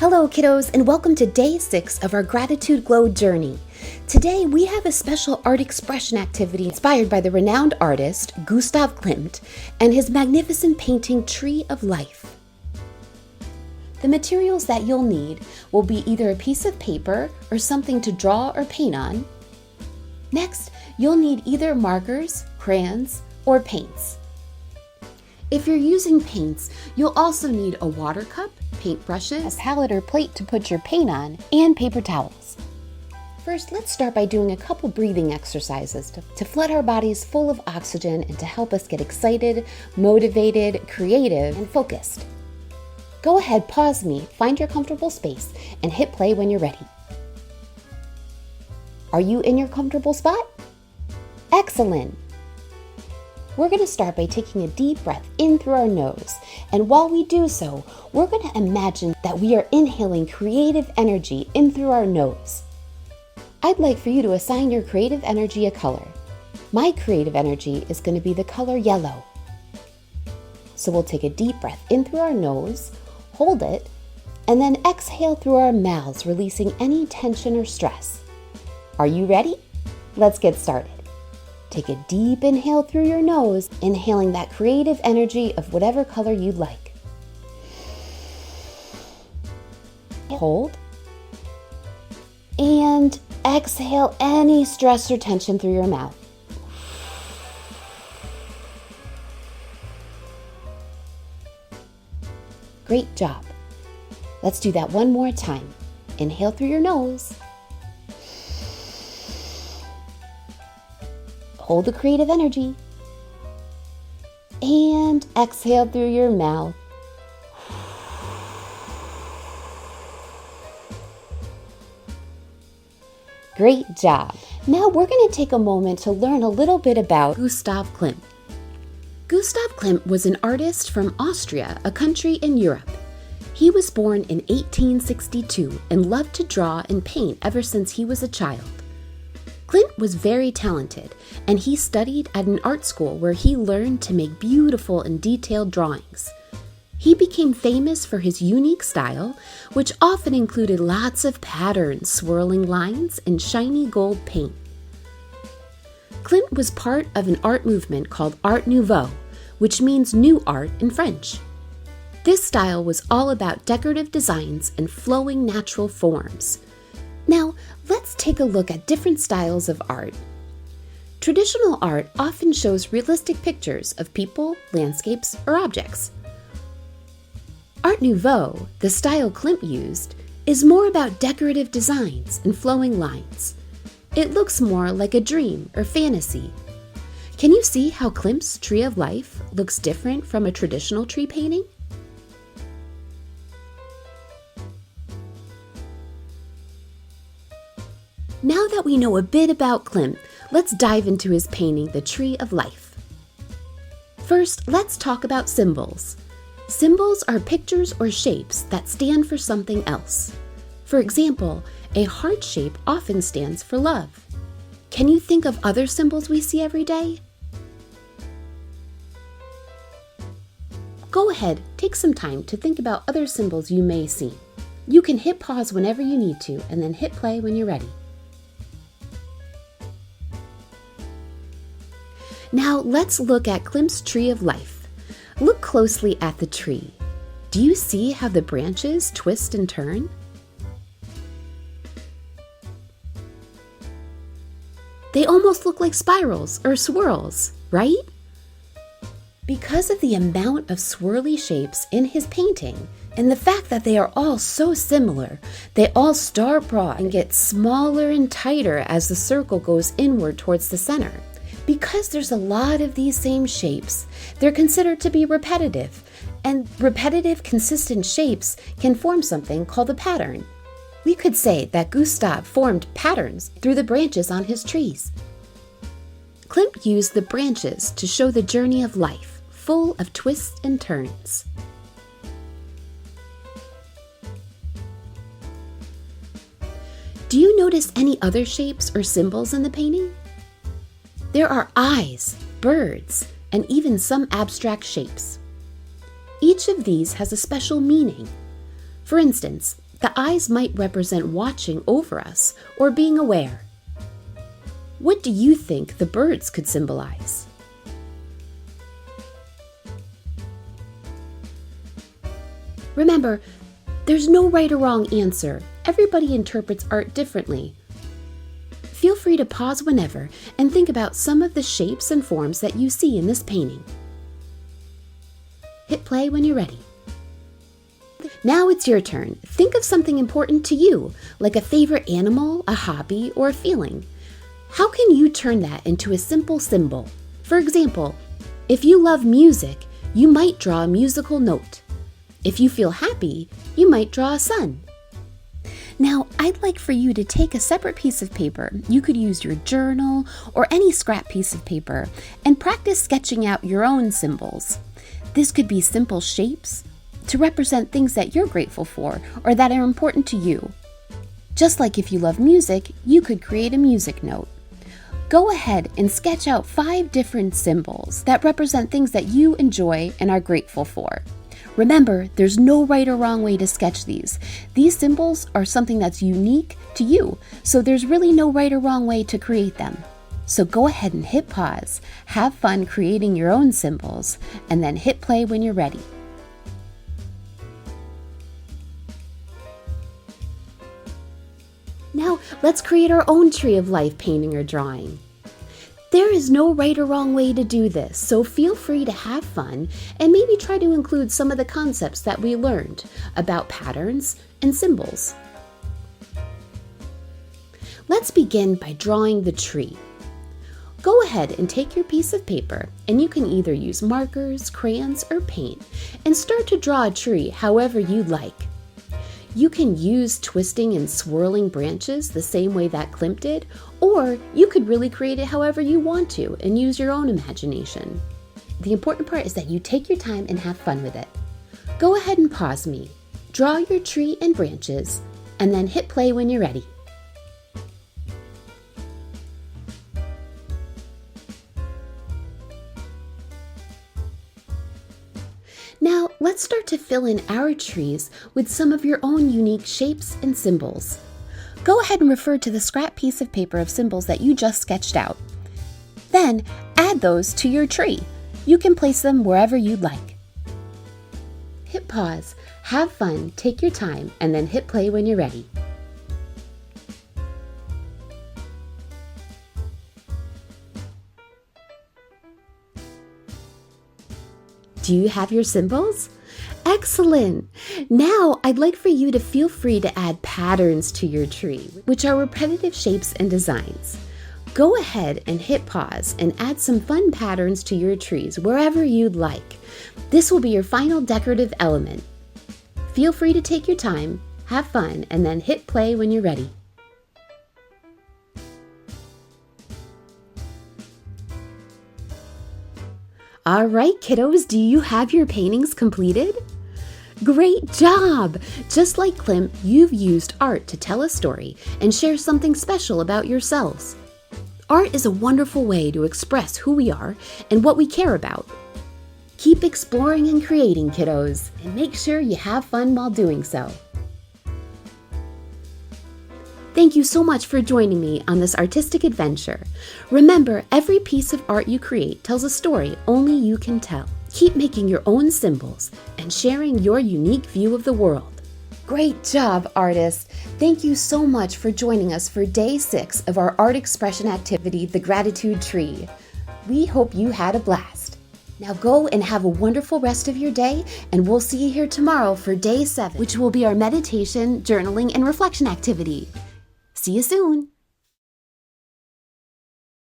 Hello kiddos, and welcome to day 6 of our Gratitude Glow journey. Today we have a special art expression activity inspired by the renowned artist Gustav Klimt and his magnificent painting Tree of Life. The materials that you'll need will be either a piece of paper or something to draw or paint on. Next, you'll need either markers, crayons, or paints. If you're using paints, you'll also need a water cup, paintbrushes, a palette or plate to put your paint on, and paper towels. First, let's start by doing a couple breathing exercises to flood our bodies full of oxygen and to help us get excited, motivated, creative, and focused. Go ahead, pause me, find your comfortable space, and hit play when you're ready. Are you in your comfortable spot? Excellent! We're going to start by taking a deep breath in through our nose, and while we do so, we're going to imagine that we are inhaling creative energy in through our nose. I'd like for you to assign your creative energy a color. My creative energy is going to be the color yellow. So we'll take a deep breath in through our nose, hold it, and then exhale through our mouths, releasing any tension or stress. Are you ready? Let's get started. Take a deep inhale through your nose, inhaling that creative energy of whatever color you'd like. Hold. And exhale any stress or tension through your mouth. Great job. Let's do that one more time. Inhale through your nose. Hold the creative energy. And exhale through your mouth. Great job. Now we're going to take a moment to learn a little bit about Gustav Klimt. Gustav Klimt was an artist from Austria, a country in Europe. He was born in 1862 and loved to draw and paint ever since he was a child. Klimt was very talented, and he studied at an art school where he learned to make beautiful and detailed drawings. He became famous for his unique style, which often included lots of patterns, swirling lines, and shiny gold paint. Klimt was part of an art movement called Art Nouveau, which means new art in French. This style was all about decorative designs and flowing natural forms. Now, let's take a look at different styles of art. Traditional art often shows realistic pictures of people, landscapes, or objects. Art Nouveau, the style Klimt used, is more about decorative designs and flowing lines. It looks more like a dream or fantasy. Can you see how Klimt's Tree of Life looks different from a traditional tree painting? Now that we know a bit about Klimt, let's dive into his painting, The Tree of Life. First, let's talk about symbols. Symbols are pictures or shapes that stand for something else. For example, a heart shape often stands for love. Can you think of other symbols we see every day? Go ahead, take some time to think about other symbols you may see. You can hit pause whenever you need to, and then hit play when you're ready. Now let's look at Klimt's Tree of Life. Look closely at the tree. Do you see how the branches twist and turn? They almost look like spirals or swirls, right? Because of the amount of swirly shapes in his painting and the fact that they are all so similar, they all start broad and get smaller and tighter as the circle goes inward towards the center. Because there's a lot of these same shapes, they're considered to be repetitive, and repetitive, consistent shapes can form something called a pattern. We could say that Gustav formed patterns through the branches on his trees. Klimt used the branches to show the journey of life, full of twists and turns. Do you notice any other shapes or symbols in the painting? There are eyes, birds, and even some abstract shapes. Each of these has a special meaning. For instance, The eyes might represent watching over us or being aware. What do you think the birds could symbolize? Remember, there's no right or wrong answer. Everybody interprets art differently. Feel free to pause whenever and think about some of the shapes and forms that you see in this painting. Hit play when you're ready. Now it's your turn. Think of something important to you, like a favorite animal, a hobby, or a feeling. How can you turn that into a simple symbol? For example, if you love music, you might draw a musical note. If you feel happy, you might draw a sun. Now, I'd like for you to take a separate piece of paper. You could use your journal or any scrap piece of paper and practice sketching out your own symbols. This could be simple shapes to represent things that you're grateful for or that are important to you. Just like if you love music, you could create a music note. Go ahead and sketch out 5 different symbols that represent things that you enjoy and are grateful for. Remember, there's no right or wrong way to sketch these. These symbols are something that's unique to you, so there's really no right or wrong way to create them. So go ahead and hit pause, have fun creating your own symbols, and then hit play when you're ready. Now, let's create our own tree of life painting or drawing. There is no right or wrong way to do this, so feel free to have fun and maybe try to include some of the concepts that we learned about patterns and symbols. Let's begin by drawing the tree. Go ahead and take your piece of paper, and you can either use markers, crayons, or paint, and start to draw a tree however you'd like. You can use twisting and swirling branches the same way that Klimt did, or you could really create it however you want to and use your own imagination. The important part is that you take your time and have fun with it. Go ahead and pause me, draw your tree and branches, and then hit play when you're ready. Now, let's start to fill in our trees with some of your own unique shapes and symbols. Go ahead and refer to the scrap piece of paper of symbols that you just sketched out. Then, add those to your tree. You can place them wherever you'd like. Hit pause, have fun, take your time, and then hit play when you're ready. Do you have your symbols? Excellent! Now, I'd like for you to feel free to add patterns to your tree, which are repetitive shapes and designs. Go ahead and hit pause and add some fun patterns to your trees wherever you'd like. This will be your final decorative element. Feel free to take your time, have fun, and then hit play when you're ready. All right, kiddos, do you have your paintings completed? Great job! Just like Klimt, you've used art to tell a story and share something special about yourselves. Art is a wonderful way to express who we are and what we care about. Keep exploring and creating, kiddos, and make sure you have fun while doing so. Thank you so much for joining me on this artistic adventure. Remember, every piece of art you create tells a story only you can tell. Keep making your own symbols and sharing your unique view of the world. Great job, artists! Thank you so much for joining us for day 6 of our art expression activity, the Gratitude Tree. We hope you had a blast. Now go and have a wonderful rest of your day, and we'll see you here tomorrow for day 7, which will be our meditation, journaling, and reflection activity. See you soon!